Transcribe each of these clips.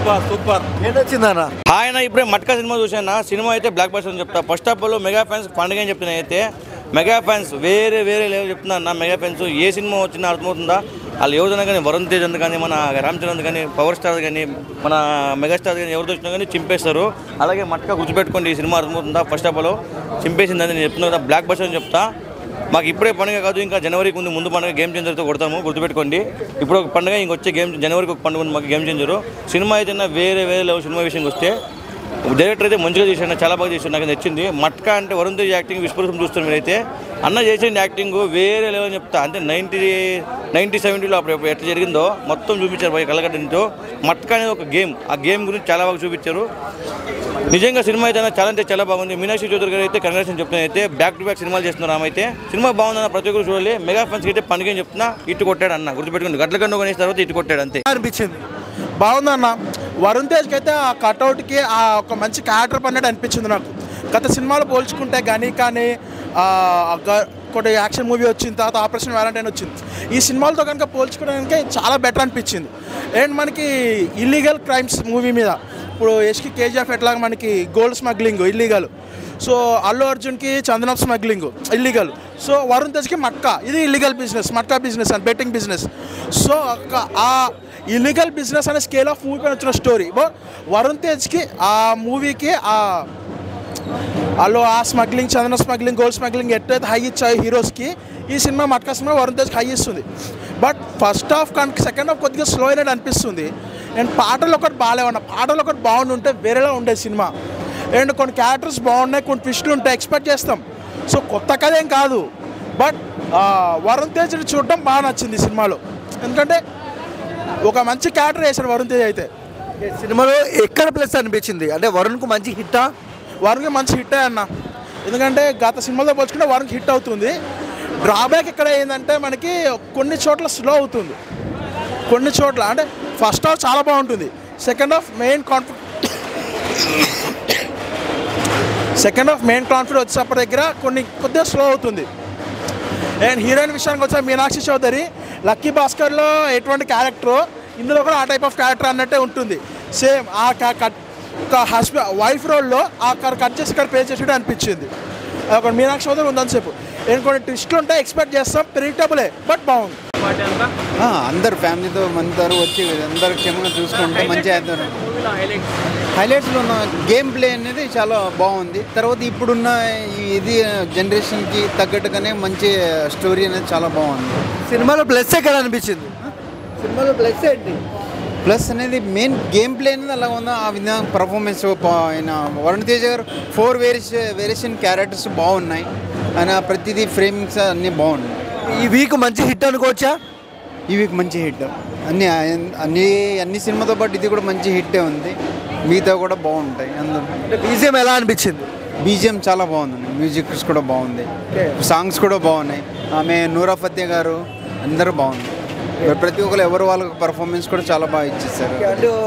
Super super ఏంటొచ్చిందన్న? ఆయన ఇప్పుడే matka cinema చూసాను. సినిమా అయితే బ్లాక్ బస్టర్ అని చెప్తా. ఫస్ట్ హాఫ్ లో మెగా ఫ్యాన్స్ పండుగ అని చెప్తున్నా. అయితే మెగా ఫ్యాన్స్ వేరే లెవెల్ చెప్తున్నా అన్న. మెగా ఫ్యాన్స్ ఏ సినిమా వచ్చినా అర్థమవుతుందా? వాళ్ళు ఎవరైనా కానీ వరుణ్ తేజ్ అంత కానీ, మన రామ్ చరణ్ కానీ, పవర్ స్టార్ కానీ, మన మెగాస్టార్ కానీ ఎవరితో వచ్చినా కానీ చింపేస్తారు. అలాగే మట్కా గుర్తుపెట్టుకోండి, ఈ సినిమా అర్థమవుతుందా? ఫస్ట్ హాఫ్లో చింపేసిందని నేను చెప్తున్నా కదా, బ్లాక్ బస్టర్ అని చెప్తా. మాకు ఇప్పుడే పండుగ కాదు, ఇంకా జనవరికి ఉంది ముందు పండుగ, గేమ్ చేంజర్తో కొడతాము, గుర్తుపెట్టుకోండి. ఇప్పుడు ఒక పండుగ, ఇంకొచ్చే జనవరికి ఒక పండుగ ఉంది మాకు, గేమ్ చేంజరు. సినిమా అయితే వేరే లెవెల్. సినిమా విషయంకి వస్తే డైరెక్టర్ అయితే మంచిగా చేశాడు, చాలా బాగా చేశాడు, నాకు నచ్చింది. మట్కా అంటే వరుణ్ తేజ్ యాక్టింగ్ విశ్వరూపం చూస్తున్నారు మీరైతే. అన్న చేసిన యాక్టింగ్ వేరే లెవెల్ అని చెప్తా. అంటే 70s అప్పుడు ఎట్లా జరిగిందో మొత్తం చూపించారు పోయి కళ్ళగడ్డతో. మట్కా అనేది ఒక గేమ్, ఆ గేమ్ గురించి చాలా బాగా చూపించారు. నిజంగా సినిమా అయితే చాలా అంటే చాలా బాగుంది. మీనాక్షి చౌదరి గారు అయితే కంగ్రాచులేషన్ చెప్తున్నా. అయితే బ్యాక్ టు బ్యాక్ సినిమాలు చేస్తున్నారు. ఆమె అయితే సినిమా బాగుందన్న ప్రతి ఒక్కరు చూడాలి. మెగా ఫ్యాన్స్కి అయితే పండుగ అని చెప్తున్నా. ఇటు కొట్టాడు అన్న, గుర్తుపెట్టుకోండి. గట్ల గండు కొనేసిన తర్వాత ఇటు కొట్టాడు అంతే అనిపించింది. బాగుందన్న. వరుణ్ తేజ్కి అయితే ఆ కట్అవుట్కి ఆ ఒక మంచి క్యారెక్టర్ పన్నట్టు అనిపించింది నాకు. గత సినిమాలు పోల్చుకుంటే కానీ కొన్ని యాక్షన్ మూవీ వచ్చిన తర్వాత ఆపరేషన్ వ్యాలంటైన్ వచ్చింది. ఈ సినిమాలతో కనుక పోల్చుకోవడానికి చాలా బెటర్ అనిపించింది. అండ్ మనకి ఇల్లీగల్ క్రైమ్స్ మూవీ మీద ఇప్పుడు యష్కి కేజీఎఫ్ ఎట్లాగా మనకి gold smuggling illegal, so Allu అర్జున్కి చందనం స్మగ్లింగ్ ఇల్లీగల్, సో వరుణ్ తేజ్కి మట్కా ఇది illegal business, matka business and betting business. So ఆ ఇల్లీగల్ బిజినెస్ అనే స్కేల్ ఆఫ్ మూవీ పైన వచ్చిన స్టోరీ. బట్ వరుణ్ తేజ్కి ఆ మూవీకి వాళ్ళు ఆ స్మగ్లింగ్, చందన స్మగ్లింగ్, గోల్డ్ స్మగ్లింగ్ ఎట్లయితే హై ఇచ్చాయి హీరోస్కి, ఈ సినిమా మట్కా సినిమా వరుణ్ తేజ్కి హై ఇస్తుంది. బట్ ఫస్ట్ హాఫ్ కానీ సెకండ్ హాఫ్ కొద్దిగా స్లో అయినట్టు అనిపిస్తుంది. అండ్ పాటలు ఒకటి బాగాలేవన్న, పాటలు ఒకటి బాగుంటే వేరేలా ఉండేది సినిమా. అండ్ కొన్ని క్యారెక్టర్స్ బాగున్నాయి, కొన్ని ట్విస్టులు ఉంటాయి, ఎక్స్పెక్ట్ చేస్తాం. సో కొత్త కథ ఏం కాదు. బట్ వరుణ్ తేజ్ని చూడడం బాగా నచ్చింది సినిమాలో. ఎందుకంటే ఒక మంచి క్యారెక్టర్ వేశాడు వరుణ్ తేజ్. అయితే సినిమాలో ఎక్కడ ప్లస్ అనిపించింది? అంటే వరుణ్కు మంచి హిట్టా? వరుణ్కి మంచి హిట్టే అన్న. ఎందుకంటే గత సినిమాతో పోల్చుకుంటే వరుణ్కి హిట్ అవుతుంది. డ్రాబ్యాక్ ఇక్కడ ఏంటంటే మనకి కొన్ని చోట్ల స్లో అవుతుంది. కొన్ని చోట్ల అంటే ఫస్ట్ హాఫ్ చాలా బాగుంటుంది, సెకండ్ హాఫ్ మెయిన్ కాన్ఫిడెంట్ వచ్చేప్పటి దగ్గర కొద్దిగా స్లో అవుతుంది. అండ్ హీరోయిన్ విషయానికి వచ్చే మీనాక్షి చౌదరి లక్కీ భాస్కర్లో ఎటువంటి క్యారెక్టర్ ఇందులో కూడా ఆ టైప్ ఆఫ్ క్యారెక్టర్ అన్నట్టే ఉంటుంది. సేమ్ ఆ హస్బెండ్ వైఫ్ రోల్లో ఆ కట్ చేసి ఇక్కడ పే చేసేట్టు అనిపించింది. ఒక మీనాక్షి చౌదరి ఉందని చెప్పు. నేను కొన్ని ట్విస్ట్లు ఉంటాయి, ఎక్స్పెక్ట్ చేస్తాం, ప్రిడిక్టబులే, బట్ బాగుంది. అందరు ఫ్యామిలీతో అందరూ వచ్చి అందరు క్షేమంగా చూసుకుంటే మంచిగా హైలైట్స్లో ఉన్న గేమ్ ప్లే అనేది చాలా బాగుంది. తర్వాత ఇప్పుడున్న ఇది జనరేషన్కి తగ్గట్టుగానే మంచి స్టోరీ అనేది చాలా బాగుంది. సినిమాలో ప్లస్ ఎక్కడ అనిపించింది? సినిమాలో ప్లస్ ఏంటి? ప్లస్ అనేది మెయిన్ గేమ్ ప్లే అనేది అలా ఉందా, ఆ విధంగా పర్ఫార్మెన్స్. ఆయన వరుణ్ తేజ్ గారు 4 వేరియేషన్ క్యారెక్టర్స్ బాగున్నాయి. ఆయన ప్రతిదీ ఫ్రేమింగ్స్ అన్నీ బాగున్నాయి. ఈ వీక్ మంచి హిట్ అనుకోవచ్చా? ఈ వీక్ మంచి హిట్. అన్ని సినిమాతో పాటు ఇది కూడా మంచి హిట్టే ఉంది. మిగతా కూడా బాగుంటాయి. అంటే బీజిఎం ఎలా అనిపించింది? బీజిఎం చాలా బాగుందండి, మ్యూజిక్ కూడా బాగుంది, సాంగ్స్ కూడా బాగున్నాయి. ఆమె నూరా ఫతే గారు అందరూ బాగుంది. ప్రతి ఒక్కరు ఎవరు వాళ్ళకి పర్ఫార్మెన్స్ కూడా చాలా బాగా ఇచ్చేసారు.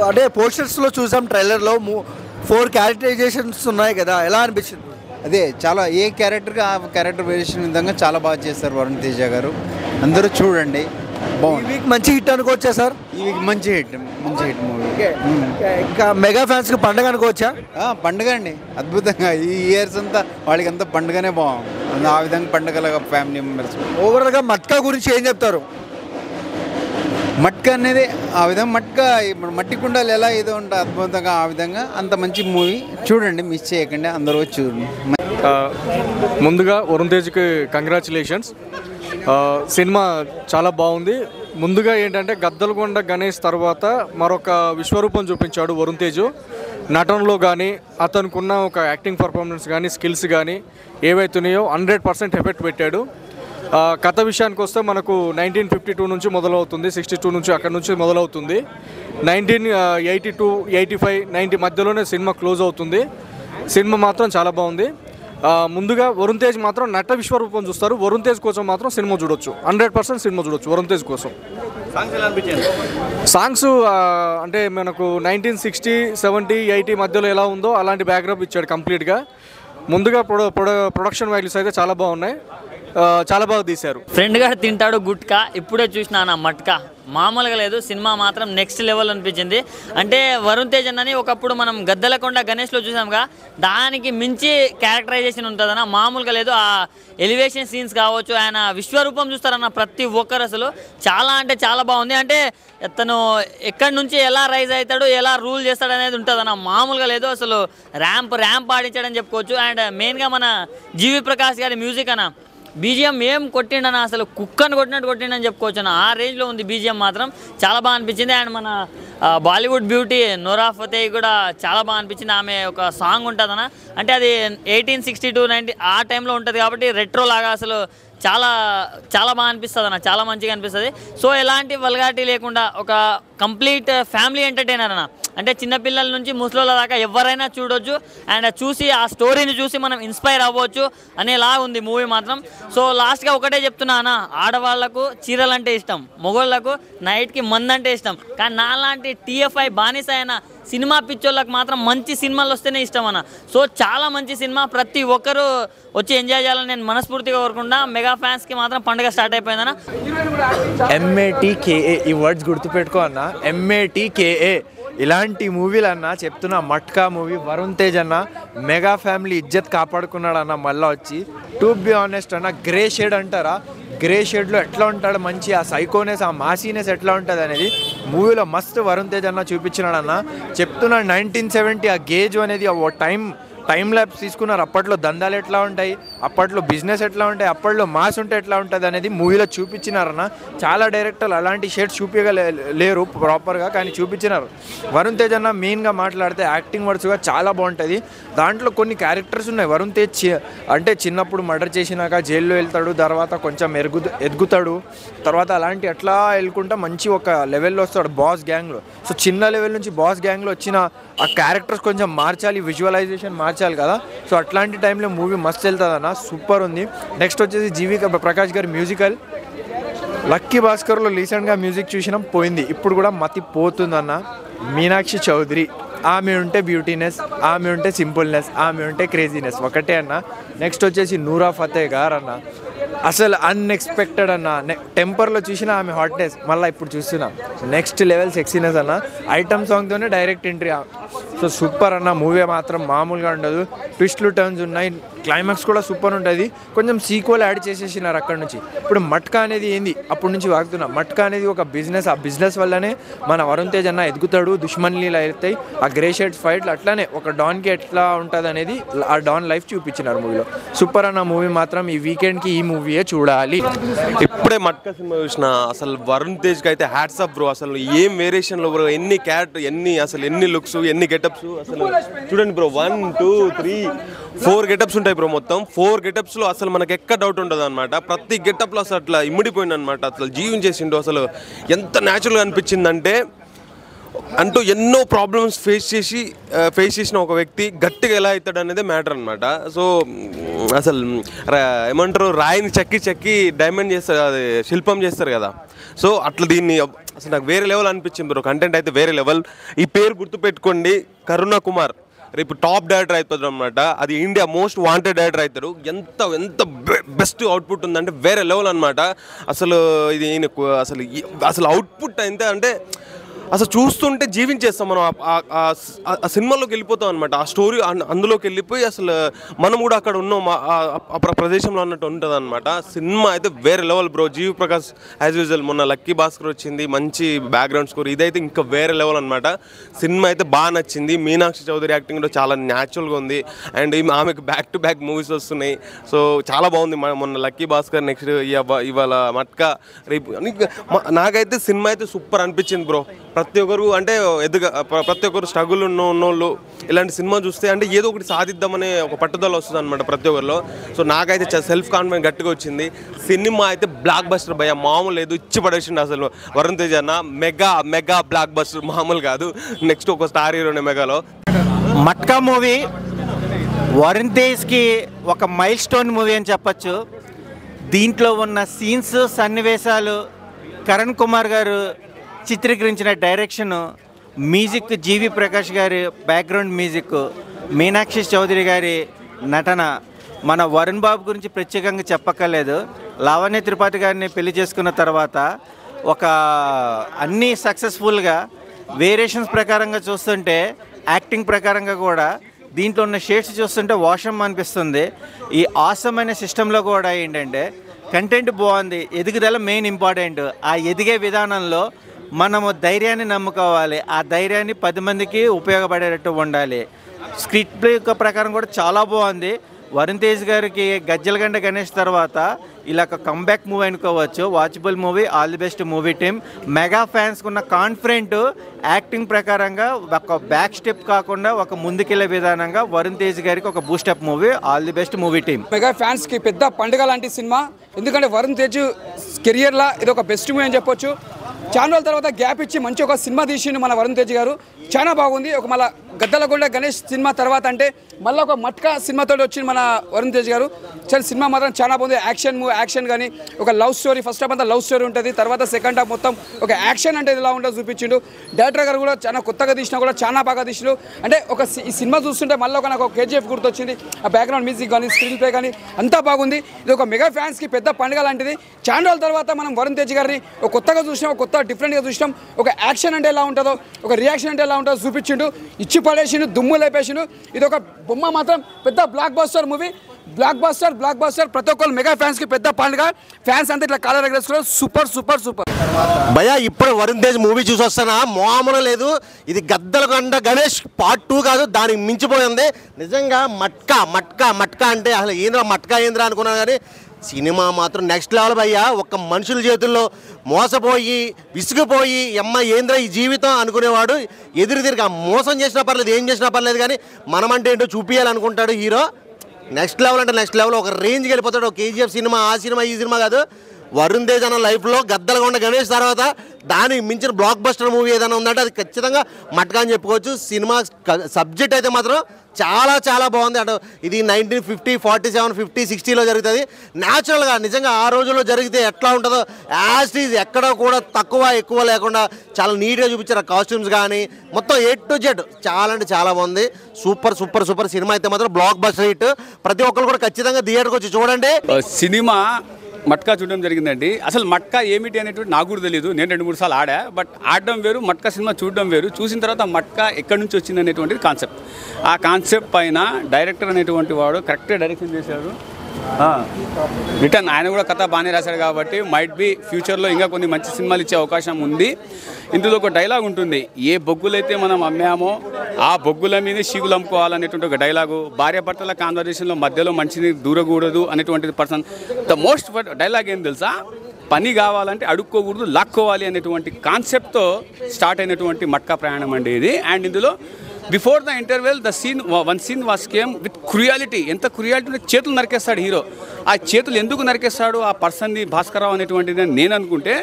అంటే పోస్టర్స్లో చూసాం, ట్రైలర్లో 4 క్యారెక్టరైజేషన్స్ ఉన్నాయి కదా, ఎలా అనిపించింది? అదే చాలా ఏ క్యారెక్టర్గా ఆ క్యారెక్టర్ వేరియేషన్ విధంగా చాలా బాగా చేస్తారు వరుణ్ తేజ గారు. అందరూ చూడండి, బాగుంది. ఈ వీక్ మంచి హిట్ అనుకోవచ్చా సార్? ఈ వీక్ మంచి హిట్ మూవీ. ఇంకా మెగా ఫ్యాన్స్కి పండుగ అనుకోవచ్చా? పండుగ అండి, అద్భుతంగా. ఈ ఇయర్స్ అంతా వాళ్ళకి అంతా పండుగనే బాగుంది. ఆ విధంగా పండుగలాగా ఫ్యామిలీ మెంబర్స్. ఓవరాల్గా మట్కా గురించి ఏం చెప్తారు? మట్కా అనేది ఆ విధంగా ఇప్పుడు మట్టి కుండాలు ఎలా ఏదో ఉంటాయి అద్భుతంగా, ఆ విధంగా అంత మంచి మూవీ. చూడండి, మిస్ చేయకండి, అందరూ చూడండి. ముందుగా వరుణ్ తేజ్కి కంగ్రాచులేషన్స్. సినిమా చాలా బాగుంది. ముందుగా ఏంటంటే గద్దలకొండ గణేష్ తర్వాత మరొక విశ్వరూపం చూపించాడు వరుణ్ తేజ్. నటనలో కానీ అతనుకున్న ఒక యాక్టింగ్ పర్ఫార్మెన్స్ కానీ స్కిల్స్ కానీ ఏవైతున్నాయో 100% ఎఫెక్ట్ పెట్టాడు. కథ విషయానికి వస్తే మనకు 1952 నుంచి మొదలవుతుంది, 62 నుంచి అక్కడ నుంచి మొదలవుతుంది. 1982, 85, 90 మధ్యలోనే సినిమా క్లోజ్ అవుతుంది. సినిమా మాత్రం చాలా బాగుంది. ముందుగా వరుణ్ తేజ్ మాత్రం నట విశ్వరూపం చూస్తారు. వరుణ్ తేజ్ కోసం మాత్రం సినిమా చూడొచ్చు, 100% సినిమా చూడొచ్చు వరుణ్ తేజ్ కోసం. సాంగ్స్ అంటే మనకు 1960, 70, 80 మధ్యలో ఎలా ఉందో అలాంటి బ్యాక్గ్రౌండ్ ఇచ్చాడు కంప్లీట్గా. ముందుగా ప్రొడక్షన్ వాల్యూస్ అయితే చాలా బాగున్నాయి, చాలా బాగా తీశారు. ఫ్రెండ్ గారు తింటాడు గుట్కా, ఇప్పుడే చూసినా నా మట్కా మామూలుగా లేదు. సినిమా మాత్రం నెక్స్ట్ లెవెల్ అనిపించింది. అంటే వరుణ్ తేజ్ అన్నని ఒకప్పుడు మనం గద్దలకొండ గణేష్లో చూసాంగా, దానికి మించి క్యారెక్టరైజేషన్ ఉంటుందన్న, మామూలుగా లేదు. ఆ ఎలివేషన్ సీన్స్ కావచ్చు, ఆయన విశ్వరూపం చూస్తారన్న ప్రతి ఒక్కరు అసలు చాలా అంటే చాలా బాగుంది. అంటే తను ఎక్కడి నుంచి ఎలా రైజ్ అవుతాడు, ఎలా రూల్ చేస్తాడు అనేది ఉంటుంది అన్న, మామూలుగా లేదు. అసలు ర్యాంప్ ఆడించాడని చెప్పుకోవచ్చు. అండ్ మెయిన్గా మన జీవి ప్రకాష్ గారి మ్యూజిక్ అన్న, బీజిఎం ఏం కొట్టిండన్న, అసలు కుక్కను కొట్టినట్టు కొట్టిండని చెప్పుకోవచ్చు అన్న, ఆ రేంజ్లో ఉంది బీజిఎం మాత్రం, చాలా బాగా అనిపించింది. అండ్ మన బాలీవుడ్ బ్యూటీ నోరా ఫతేహి కూడా చాలా బాగా అనిపించింది. ఆమె ఒక సాంగ్ ఉంటుందన్న, అంటే అది 1862, 90 ఆ టైంలో ఉంటుంది కాబట్టి రెట్రో లాగా అసలు చాలా చాలా బాగా అనిపిస్తుంది అన్న, చాలా మంచిగా అనిపిస్తుంది. సో ఎలాంటి వల్గారిటీ లేకుండా ఒక కంప్లీట్ ఫ్యామిలీ ఎంటర్టైనర్ అన్న, అంటే చిన్నపిల్లల నుంచి ముసలోళ్ళ దాకా ఎవరైనా చూడొచ్చు. అండ్ చూసి ఆ స్టోరీని చూసి మనం ఇన్స్పైర్ అవ్వచ్చు అనేలా ఉంది మూవీ మాత్రం. సో లాస్ట్గా ఒకటే చెప్తున్నా అన్న, ఆడవాళ్లకు చీరలు అంటే ఇష్టం, మొగోళ్ళకు నైట్కి మందు అంటే ఇష్టం, కానీ నాలాంటి TFI బానిస అయిన సినిమా పిచ్చోళ్ళకి మాత్రం మంచి సినిమాలు వస్తేనే ఇష్టం అన్న. సో చాలా మంచి సినిమా, ప్రతి ఒక్కరూ వచ్చి ఎంజాయ్ చేయాలని నేను మనస్ఫూర్తిగా కోరుకుంటా. మెగా ఫ్యాన్స్కి మాత్రం పండుగ స్టార్ట్ అయిపోయిందన్న. MATKA ఈ వర్డ్స్ గుర్తుపెట్టుకో అన్న, MATKA. ఇలాంటి మూవీలు అన్న చెప్తున్నా, మట్కా మూవీ వరుణ్ తేజ్ అన్న మెగా ఫ్యామిలీ ఇజ్జత్ కాపాడుకున్నాడు అన్న. మళ్ళీ వచ్చి టు బి ఆనెస్ట్ అన్న, గ్రే షేడ్ అంటారా, గ్రే షేడ్లో ఎట్లా ఉంటాడు మంచి, ఆ సైకోనెస్, ఆ మాసీనెస్ ఎట్లా ఉంటుంది అనేది మూవీలో మస్తు వరుణ్ తేజ్ అన్న చూపించినాడు అన్న. చెప్తున్నా 1970 ఆ గేజ్ అనేది ఓ టైం ల్యాబ్స్ తీసుకున్నారు. అప్పట్లో దందాలు ఎట్లా ఉంటాయి, అప్పట్లో బిజినెస్ ఎట్లా ఉంటాయి, అప్పట్లో మాస్ ఉంటే ఎట్లా ఉంటుంది అనేది మూవీలో చూపించినారన్న. చాలా డైరెక్టర్లు అలాంటి షేడ్స్ లేరు ప్రాపర్గా, కానీ చూపించినారు. వరుణ్ తేజ్ అన్న మెయిన్గా మాట్లాడితే యాక్టింగ్ వర్డ్స్గా చాలా బాగుంటుంది. దాంట్లో కొన్ని క్యారెక్టర్స్ ఉన్నాయి. వరుణ్ తేజ్ అంటే చిన్నప్పుడు మర్డర్ చేసినాక జైల్లో వెళ్తాడు, తర్వాత కొంచెం ఎదుగుతాడు, తర్వాత అలాంటి అట్లా వెళ్ళుకుంటా మంచి ఒక లెవెల్లో వస్తాడు బాస్ గ్యాంగ్లో. సో చిన్న లెవెల్ నుంచి బాస్ గ్యాంగ్లో వచ్చిన ఆ క్యారెక్టర్స్ కొంచెం మార్చాలి, విజువలైజేషన్ మార్చాలి కదా. సో అట్లాంటి టైంలో మూవీ మస్తు వెళ్తుంది అన్న, సూపర్ ఉంది. నెక్స్ట్ వచ్చేసి జీవి ప్రకాష్ గారి మ్యూజికల్. లక్కీ భాస్కర్లో రీసెంట్గా మ్యూజిక్ చూసినాం, పోయింది. ఇప్పుడు కూడా మతి పోతుందన్న. మీనాక్షి చౌదరి, ఆమె ఉంటే బ్యూటీనెస్, ఆమె ఉంటే సింపుల్నెస్, ఆమె ఉంటే క్రేజీనెస్ ఒకటే అన్న. నెక్స్ట్ వచ్చేసి నూరా ఫతేహి గారు అన్న, అసలు అన్ఎక్స్పెక్టెడ్ అన్న. టెంపర్లో చూసిన ఆమె హాట్నెస్, మళ్ళీ ఇప్పుడు చూస్తున్నాం నెక్స్ట్ లెవెల్ సెక్సీనెస్ అన్న. ఐటమ్ సాంగ్తోనే డైరెక్ట్ ఎంట్రీ. సో సూపర్ అన్న, మూవీ మాత్రం మామూలుగా ఉండదు. ట్విస్ట్లు టర్న్స్ ఉన్నాయి, క్లైమాక్స్ కూడా సూపర్ ఉంటుంది. కొంచెం సీక్వెల్ యాడ్ చేసేసినారు అక్కడ నుంచి. ఇప్పుడు మట్కా అనేది ఏంది, అప్పటి నుంచి వాగుతున్నా. మట్కా అనేది ఒక బిజినెస్, ఆ బిజినెస్ వల్లనే మన వరుణ్ తేజ్ అన్న ఎదుగుతాడు, దుష్మన్లీలు అవుతాయి, ఆ గ్రే షేడ్స్ ఫైట్లు అట్లానే ఒక డాన్కి ఎట్లా ఉంటుంది అనేది ఆ డాన్ లైఫ్ చూపించినారు మూవీలో. సూపర్ అన్న మూవీ మాత్రం. ఈ వీకెండ్కి ఈ మూవీయే చూడాలి. ఇప్పుడే మట్కా సినిమా చూసిన, అసలు వరుణ్ తేజ్కి అయితే హ్యాట్స్ ఆఫ్ బ్రో. అసలు ఏం వేరియేషన్లో బ్రో, ఎన్ని క్యారెక్టర్, ఎన్ని లుక్స్, ఎన్ని గెటప్స్. అసలు చూడండి బ్రో, 1 2 3 4 గెటప్స్ ఉంటాయి బ్రో. మొత్తం 4 గెటప్స్లో అసలు మనకు ఎక్కడ డౌట్ ఉండదు అనమాట. ప్రతి గెటప్లో అసలు అట్లా ఇమిడిపోయింది అనమాట. అసలు జీవించేసిండు. అసలు ఎంత న్యాచురల్గా అనిపించిందంటే, అంటూ ఎన్నో ప్రాబ్లమ్స్ ఫేస్ చేసిన ఒక వ్యక్తి గట్టిగా ఎలా అవుతాడు అనేది మ్యాటర్ అనమాట. సో అసలు ఏమంటారు, రాయిని చెక్కి డైమండ్ చేస్తారు, అది శిల్పం చేస్తారు కదా. సో అట్లా దీన్ని అసలు నాకు వేరే లెవెల్ అనిపించింది బ్రో. కంటెంట్ అయితే వేరే లెవెల్. ఈ పేరు గుర్తుపెట్టుకోండి, కరుణ కుమార్ రేపు టాప్ డైరెక్టర్ అవుతుంది అనమాట. అది ఇండియా మోస్ట్ వాంటెడ్ డైరెక్టర్ అవుతారు. ఎంత బెస్ట్ అవుట్పుట్ ఉందంటే వేరే లెవెల్ అనమాట. అసలు ఇది అసలు అవుట్పుట్ ఎంత అంటే అసలు చూస్తుంటే జీవించేస్తాం మనం. ఆ సినిమాలోకి వెళ్ళిపోతాం అనమాట. ఆ స్టోరీ అందులోకి వెళ్ళిపోయి అసలు మనం కూడా అక్కడ ఉన్నాం, ఆ ప్రదేశంలో అన్నట్టు ఉంటుంది అనమాట. సినిమా అయితే వేరే లెవెల్ బ్రో. జీవి ప్రకాష్ యాజ్ యూజువల్, మొన్న లక్కీ భాస్కర్ వచ్చింది, మంచి బ్యాక్గ్రౌండ్ స్కోర్. ఇదైతే ఇంకా వేరే లెవెల్ అనమాట. సినిమా అయితే బాగా నచ్చింది. మీనాక్షి చౌదరి యాక్టింగ్ కూడా చాలా న్యాచురల్గా ఉంది. అండ్ ఆమెకు బ్యాక్ టు బ్యాక్ మూవీస్ వస్తున్నాయి. సో చాలా బాగుంది. మొన్న లక్కీ భాస్కర్, నెక్స్ట్ ఇవాళ మట్కా, రేపు. నాకైతే సినిమా అయితే సూపర్ అనిపించింది బ్రో. ప్రతి ఒక్కరు అంటే ప్రతి ఒక్కరు స్ట్రగుల్ ఉన్నోళ్ళు ఇలాంటి సినిమా చూస్తే అంటే ఏదో ఒకటి సాధిద్దామనే ఒక పట్టుదల వస్తుంది అనమాట ప్రతి ఒక్కరిలో. సో నాకైతే సెల్ఫ్ కాన్ఫిడెన్స్ గట్టిగా వచ్చింది. సినిమా అయితే బ్లాక్ బస్టర్ భయ, మామూలు లేదు, ఇచ్చి పడేసిండు అసలు వరుణ్ తేజ్ అన్న. మెగా బ్లాక్ బస్టర్, మామూలు కాదు. నెక్స్ట్ ఒక స్టార్ హీరోనే మెగాలో. మట్కా మూవీ వరుణ్ తేజ్కి ఒక మైల్ స్టోన్ మూవీ అని చెప్పచ్చు. దీంట్లో ఉన్న సీన్స్, సన్నివేశాలు, కరణ్ కుమార్ గారు చిత్రీకరించిన డైరెక్షన్, మ్యూజిక్ జీవి ప్రకాష్ గారి బ్యాక్గ్రౌండ్ మ్యూజిక్, మీనాక్షి చౌదరి గారి నటన, మన వరుణ్ బాబు గురించి ప్రత్యేకంగా చెప్పక్కర్లేదు. లావణ్య త్రిపాఠి గారిని పెళ్లి చేసుకున్న తర్వాత ఒక అన్నీ సక్సెస్ఫుల్గా వేరియేషన్స్ ప్రకారంగా చూస్తుంటే యాక్టింగ్ ప్రకారంగా కూడా దీంట్లో ఉన్న షేడ్స్ చూస్తుంటే వాషమ్ అనిపిస్తుంది. ఈ ఆసమ్ అనే సిస్టంలో కూడా ఏంటంటే కంటెంట్ బాగుంది, ఎదుగుదల మెయిన్ ఇంపార్టెంట్. ఆ ఎదిగే విధానంలో మనము ధైర్యాన్ని నమ్ముకోవాలి, ఆ ధైర్యాన్ని 10 మందికి ఉపయోగపడేటట్టు ఉండాలి. స్క్రిప్ట్ ప్లే ప్రకారం కూడా చాలా బాగుంది. వరుణ్ తేజ్ గారికి గజ్జలగండ గణేష్ తర్వాత ఇలా ఒక కంబ్యాక్ మూవీ అనుకోవచ్చు. Watchable movie, all the best movie team. Mega ఫ్యాన్స్కి ఉన్న కాన్ఫిడెంట్ యాక్టింగ్ ప్రకారంగా ఒక బ్యాక్ స్టెప్ కాకుండా ఒక ముందుకెళ్లే విధానంగా వరుణ్ తేజ్ గారికి ఒక boost up movie. All the best movie team. Mega ఫ్యాన్స్కి పెద్ద పండుగ లాంటి సినిమా, ఎందుకంటే వరుణ్ తేజ్ కెరియర్లో ఇది ఒక బెస్ట్ మూవీ అని చెప్పొచ్చు. చాలా రోజుల తర్వాత గ్యాప్ ఇచ్చి మంచి ఒక సినిమా తీసిండు మన వరుణ్ తేజ్ గారు, చాలా బాగుంది. ఒక మళ్ళీ గద్దలగొండ గణేష్ సినిమా తర్వాత అంటే మళ్ళీ ఒక మట్కా సినిమాతో వచ్చింది మన వరుణ్ తేజ్ గారు. చాలా సినిమా మాత్రం చాలా బాగుంది. యాక్షన్ కానీ ఒక లవ్ స్టోరీ, ఫస్ట్ హాఫ్ అంతా లవ్ స్టోరీ ఉంటుంది, తర్వాత సెకండ్ హాఫ్ మొత్తం ఒక యాక్షన్ అంటే ఇలా ఉంటుందో చూపించిండు. డైరెక్టర్ గారు కూడా చాలా కొత్తగా తీసినా కూడా చాలా బాగా తీసిండు. అంటే ఈ సినిమా చూస్తుంటే మళ్ళీ ఒక నాకు KGF గుర్తొచ్చింది. ఆ బ్యాక్గ్రౌండ్ మ్యూజిక్ కానీ స్క్రీన్ ప్లే కానీ అంతా బాగుంది. ఇది ఒక మెగా ఫ్యాన్స్కి పెద్ద పండుగ లాంటిది. చాలా రోజుల తర్వాత మనం వరుణ్ తేజ్ గారిని ఒక కొత్తగా చూసినాం, ఒక కొత్త డిఫరెంట్గా చూసినాం. ఒక యాక్షన్ అంటే ఎలా ఉంటుందో, ఒక రియాక్షన్ అంటే ఎలా ఉంటుందో చూపించిండు. ఇచ్చి పడేసిండు, దుమ్ము లేపేసిండు. ఇది ఒక బొమ్మ మాత్రం పెద్ద block buster movie. Block buster ప్రతి ఒక్కరు మెగా ఫ్యాన్స్కి పెద్ద పండుగ. ఫ్యాన్స్ అంతా ఇట్లా కాలర్ ఎగరేసుకున్నారు. సూపర్ భయ్యా ఇప్పుడే వరుణ్ తేజ్ మూవీ చూసి వస్తానా, మామూలు లేదు. ఇది గద్దలగొండ గణేష్ పార్ట్ 2 కాదు, దానికి మించిపోయింది. నిజంగా మట్కా అంటే అసలు ఏంద్రా అనుకున్నాను, కానీ సినిమా మాత్రం నెక్స్ట్ లెవెల్ భయ్యా. ఒక్క మనుషుల చేతుల్లో మోసపోయి విసిగిపోయి ఏంద్రా ఈ జీవితం అనుకునేవాడు ఎదురు తిరిగి మోసం చేసినా పర్లేదు, ఏం చేసినా పర్లేదు, కానీ మనమంటే ఏంటో చూపించాలనుకుంటాడు హీరో. నెక్స్ట్ లెవెల్ అంటే నెక్స్ట్ లెవెల్, ఒక రేంజ్కి వెళ్ళిపోతాడు. ఒక KGF సినిమా, ఆ సినిమా ఈ సినిమా కాదు. వరుణ్ తేజ్ అన్న లైఫ్లో గద్దలగొండ గణేష్ తర్వాత దానికి మించిన బ్లాక్ బస్టర్ మూవీ ఏదైనా ఉందంటే అది ఖచ్చితంగా మట్కా అని చెప్పుకోవచ్చు. సినిమా సబ్జెక్ట్ అయితే మాత్రం చాలా బాగుంది. అంటే ఇది 1950, 47, 50, 60లో జరుగుతుంది. న్యాచురల్గా నిజంగా ఆ రోజుల్లో జరిగితే ఎట్లా ఉంటుందో యాజ్ ఈజ్ ఎక్కడ కూడా తక్కువ ఎక్కువ లేకుండా చాలా నీట్గా చూపించారు. కాస్ట్యూమ్స్ కానీ మొత్తం A to Z చాలా అంటే చాలా బాగుంది. సూపర్ సినిమా అయితే మాత్రం బ్లాక్ బస్టర్ హిట్. ప్రతి ఒక్కరు కూడా ఖచ్చితంగా థియేటర్కి వచ్చి చూడండి. సినిమా మట్కా చూడడం జరిగిందండి. అసలు మట్కా ఏమిటి అనేటువంటి నాకు కూడా తెలియదు. నేను 2-3 సార్లు ఆడా, బట్ ఆడడం వేరు, మట్కా సినిమా చూడడం వేరు. చూసిన తర్వాత మట్కా ఎక్కడి నుంచి వచ్చింది అనేటువంటిది కాన్సెప్ట్. ఆ కాన్సెప్ట్ పైన డైరెక్టర్ అనేటువంటి వాడు కరెక్ట్గా డైరెక్షన్ చేశాడు. రిటర్న్ ఆయన కూడా కథ బాగానే రాశాడు కాబట్టి మైట్ బి ఫ్యూచర్లో ఇంకా కొన్ని మంచి సినిమాలు ఇచ్చే అవకాశం ఉంది. ఇందులో ఒక డైలాగ్ ఉంటుంది, ఏ బొగ్గులైతే మనం అమ్మామో ఆ బొగ్గుల మీద షీగులు అమ్ముకోవాలనేటువంటి ఒక డైలాగు. భార్యాభర్తల కాన్వర్జేషన్లో మధ్యలో మనిషిని దూరకూడదు అనేటువంటిది పర్సన్. ద మోస్ట్ డైలాగ్ ఏం తెలుసా, పని కావాలంటే అడుక్కోకూడదు, లాక్కోవాలి అనేటువంటి కాన్సెప్ట్తో స్టార్ట్ అయినటువంటి మట్కా ప్రయాణం అండి ఇది. అండ్ ఇందులో before the interval one scene was came with cruelty. ఎంత క్రుయాలిటీ అంటే చేతులు నరికేస్తాడు హీరో. ఆ చేతులు ఎందుకు నరికేస్తాడు ఆ పర్సన్ని, భాస్కర్రావు అనేటువంటిది నేను అనుకుంటే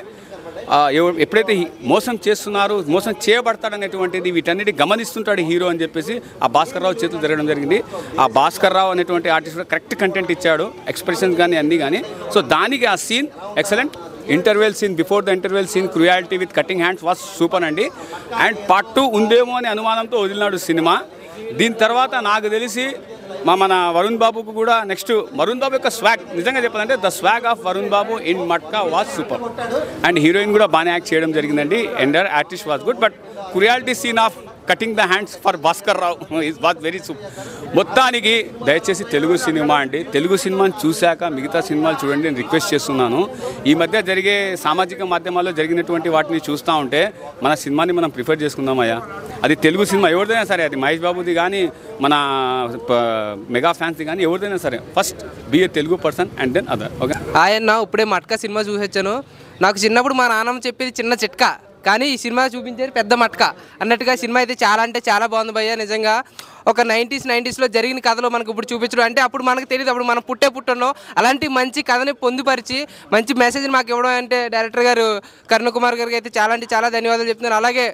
ఎప్పుడైతే మోసం చేస్తున్నారు, మోసం చేయబడతాడు అనేటువంటిది వీటన్నిటి గమనిస్తుంటాడు హీరో అని చెప్పేసి ఆ భాస్కర్రావు చేతులు జరగడం జరిగింది. ఆ భాస్కర్రావు అనేటువంటి ఆర్టిస్ట్ కరెక్ట్ కంటెంట్ ఇచ్చాడు, ఎక్స్ప్రెషన్స్ కానీ అన్నీ కానీ. సో దానికి ఆ scene excellent. Interval scene, before the interval scene cruelty with cutting hands was super అండి. అండ్ పార్ట్ 2 ఉందేమో అని అనుమానంతో వదిలినాడు సినిమా. దీని తర్వాత నాకు తెలిసి మన వరుణ్ బాబుకు కూడా నెక్స్ట్ వరుణ్ బాబు యొక్క స్వాగ్, నిజంగా చెప్పాలంటే the swag of Varun Babu in Matka was super. And heroine కూడా బాగానే యాక్ట్ చేయడం జరిగిందండి. ఎండర్ artist was good, but cruelty scene of cutting the hands for Bhaskar Rao is was very super. మొత్తానికి దయచేసి తెలుగు సినిమా అండి, తెలుగు సినిమాని చూశాక మిగతా సినిమాలు చూడండి నేను రిక్వెస్ట్ చేస్తున్నాను. ఈ మధ్య జరిగే సామాజిక మాధ్యమాల్లో జరిగినటువంటి వాటిని చూస్తూ ఉంటే మన సినిమాని మనం ప్రిఫర్ చేసుకుందామయ్యా. అది తెలుగు సినిమా ఎవరిదైనా సరే, అది మహేష్ బాబుది కానీ మన మెగా ఫ్యాన్స్ది కానీ ఎవరిదైనా సరే, first be a Telugu person and then other. Okay. ఆయన ఇప్పుడే మట్కా సినిమా చూసొచ్చాను. నాకు చిన్నప్పుడు మా నాన్నమ్మ చెప్పేది చిన్న చిట్కా, కానీ ఈ సినిమా చూపించేది పెద్ద మట్కా అన్నట్టుగా. సినిమా అయితే చాలా అంటే చాలా బాగుంది భయ్య. నిజంగా ఒక 90s జరిగిన కథలో మనకు ఇప్పుడు చూపించడం అంటే అప్పుడు మనకు తెలియదు, అప్పుడు మనం పుట్టలో అలాంటి మంచి కథని పొందుపరిచి మంచి మెసేజ్ని మాకు ఇవ్వడం అంటే డైరెక్టర్ గారు కరుణ్ కుమార్ గారికి అయితే చాలా అంటే చాలా ధన్యవాదాలు చెప్తున్నాను. అలాగే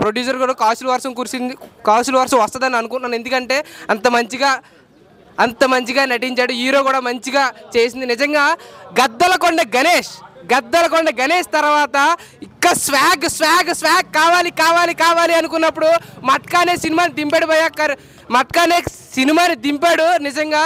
ప్రొడ్యూసర్ కూడా కాసుల వర్షం వస్తుందని అనుకుంటున్నాను, ఎందుకంటే అంత మంచిగా నటించాడు. హీరో కూడా మంచిగా చేసింది. నిజంగా గద్దలకొండ గణేష్ తర్వాత ఇంకా స్వాగ్ కావాలి అనుకున్నప్పుడు మట్కా అనే సినిమాని దింపాడు భయ్య. మట్కా అనే సినిమాని దింపాడు. నిజంగా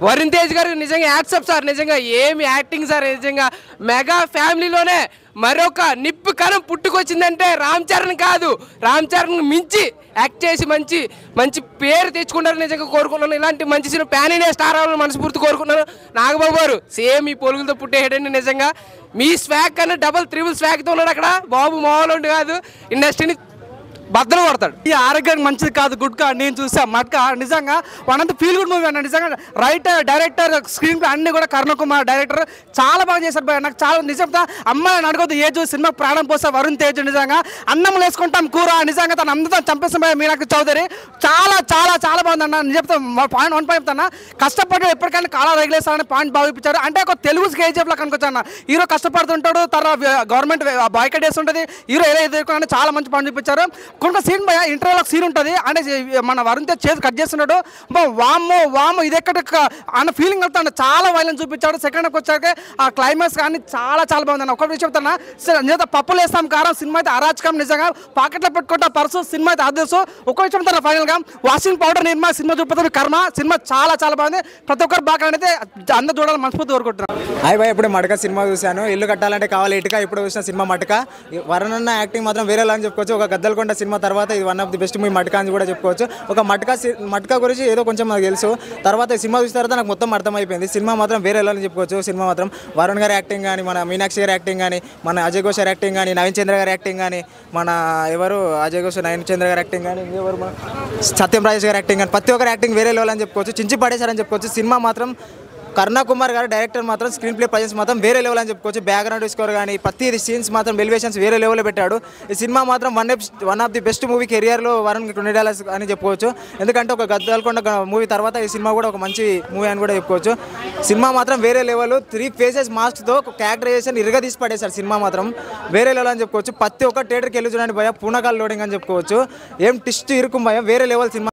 వరుణ్ తేజ్ గారు నిజంగా యాక్సెప్ట్ సార్, నిజంగా ఏమి యాక్టింగ్ సార్, నిజంగా మెగా ఫ్యామిలీలోనే మరొక నిప్పు కణం పుట్టుకొచ్చిందంటే రామ్ చరణ్ కాదు, రామ్ చరణ్ మించి యాక్ట్ చేసి మంచి మంచి పేరు తెచ్చుకున్నారు. నిజంగా కోరుకున్నాను ఇలాంటి మంచి సినిమా ప్యాన్ ఇండియా స్టార్ అవ్వాలని మనస్ఫూర్తి కోరుకున్నాను. నాగబాబు గారు సేమ్ ఈ పొలుగులతో పుట్టేయడండి, నిజంగా మీ స్వాగ్ కన్నా డబల్ త్రిబుల్ స్వాగ్తో ఉన్నాడు అక్కడ. బాబు మామూలు కాదు, ఇండస్ట్రీని బద్దలు కొడతాడు. ఈ ఆరోగ్యానికి మంచిది కాదు గుట్కా. నేను చూసా మట్కా, నిజంగా one of the feel good movie అన్న. నిజంగా రైటర్, డైరెక్టర్, స్క్రీన్ ప్లే అన్ని కూడా కరుణ కుమార్ డైరెక్టర్ చాలా బాగా చేశారు భయ. నాకు చాలా నిజంగా అమ్మాయిని అడగదు ఏ చూసి సినిమా ప్రాణం పోస్తా వరుణ్ తేజ్. నిజంగా అన్నం వేసుకుంటాం కూర, నిజంగా తను అందరితో చంపేసిన మీనాక్షి చౌదరి చాలా చాలా చాలా బాగుంది అన్న. నేను చెప్తాను పాయింట్ 1 పాయింట్ చెప్తాను, కష్టపడి ఎప్పటికైనా కాలా రెగ్యులేషన్ పాయింట్ బాగా ఇప్పించారు. అంటే ఒక తెలుగు కేజీఎఫ్లో కనుకొచ్చాను. హీరో కష్టపడుతుంటాడు, తర్వాత గవర్నమెంట్ బాయ్కట్ చేస్తుంటుంది, హీరో ఎలా ఎదుర్కొన్నా చాలా మంచి పాయింట్ చూపించారు. కొంత సీన్ భయ ఇంటర్వ్యూలో సీన్ ఉంటుంది అంటే మన వరుణ్ తేజ్ చేతి కట్ చేస్తున్నాడు, వాము ఇది ఎక్కడ అన్న ఫీలింగ్ వెళ్తాడు. చాలా వైలెన్స్ చూపించాడు. సెకండ్ హాఫ్ వచ్చాక ఆ క్లైమాక్స్ కానీ చాలా చాలా బాగుంది అన్న. ఒక విషయం చెప్తాను, నిజంగా పప్పులు వేస్తాం కారం సినిమా అయితే అరాచకం. నిజంగా పాకెట్లో పెట్టుకుంటా పర్సు సినిమా అయితే అదృష్టం. ఒక విషయం చెప్తాను ఫైనల్గా, వాషింగ్ పౌడర్ నిర్మా సినిమా చూపుతుంది కర్మ. సినిమా చాలా చాలా బాగుంది, ప్రతి ఒక్కరు బాగా అయితే అందరూ చూడాలని మనస్ఫూర్తి కోరుకుంటున్నాను. హాయ్ బాయ్, ఇప్పుడు మటక సినిమా చూశాను. ఇల్లు కట్టాలంటే కావాలి ఇటుక. ఇప్పుడు చూసిన సినిమా మటక. వరుణ్ అన్న యాక్టింగ్ మాత్రం వేరేలా అని చెప్పుకోవచ్చు. ఒక గద్దలకొండ సినిమా తర్వాత ఇది one of the best movie Matka అని కూడా చెప్పుకోవచ్చు. ఒక మటక గురించి ఏదో కొంచెం నాకు తెలుసు, తర్వాత ఈ సినిమా చూసిన తర్వాత నాకు మొత్తం అర్థమైపోయింది. సినిమా మాత్రం వేరేలా అని చెప్పుకోవచ్చు. సినిమా మాత్రం వరుణ్ గారి యాక్టింగ్ కానీ, మన మీనాక్షి గారి యాక్టింగ్ కానీ, మన అజయ్ ఘోష్ గారి యాక్టింగ్ కానీ, నవీన్ చంద్ర గారి యాక్టింగ్ కానీ, మన ఎవరు అజయ్ ఘోష్ నవీన్ చంద్ర గారి యాక్టింగ్ కానీ, ఎవరు మన సత్యం రాజేష్ గారి యాక్టింగ్ కానీ, ప్రతి ఒక్కరి యాక్టింగ్ వేరే లెవెల్ అని చెప్పుకోవచ్చు. చించి పడేశారని చెప్పుకోవచ్చు. సినిమా మాత్రం కరుణ కుమార్ గారు డైరెక్టర్ మాత్రం స్క్రీన్ ప్లే ప్రజెన్స్ మాత్రం వేరే లెవెల్ అని చెప్పుకోవచ్చు. బ్యాక్గ్రౌండ్ స్కోర్ కానీ ప్రతి సీన్స్ మాత్రం ఎలివేషన్స్ వేరే లెవెల్లో పెట్టాడు. ఈ సినిమా మాత్రం one of the best movie కెరియర్లో వరుణ్ $20 అని చెప్పుకోవచ్చు. ఎందుకంటే ఒక గద్దలకొండ మూవీ తర్వాత ఈ సినిమా కూడా ఒక మంచి మూవీ అని కూడా చెప్పుకోవచ్చు. సినిమా మాత్రం వేరే లెవెల్. 3 ఫేసెస్ మాస్క్తో క్యారెక్టరైజేషన్ ఇరగా తీసి పడేశారు. సినిమా మాత్రం వేరే లెవెల్ అని చెప్పుకోవచ్చు. ప్రతి ఒక్క థియేటర్కి వెళ్ళి చూడండి భయ, పూనకాల లోడింగ్ అని చెప్పుకోవచ్చు. ఏం ట్విస్ట్ ఇరుకు భయ, వేరే లెవెల్ సినిమా.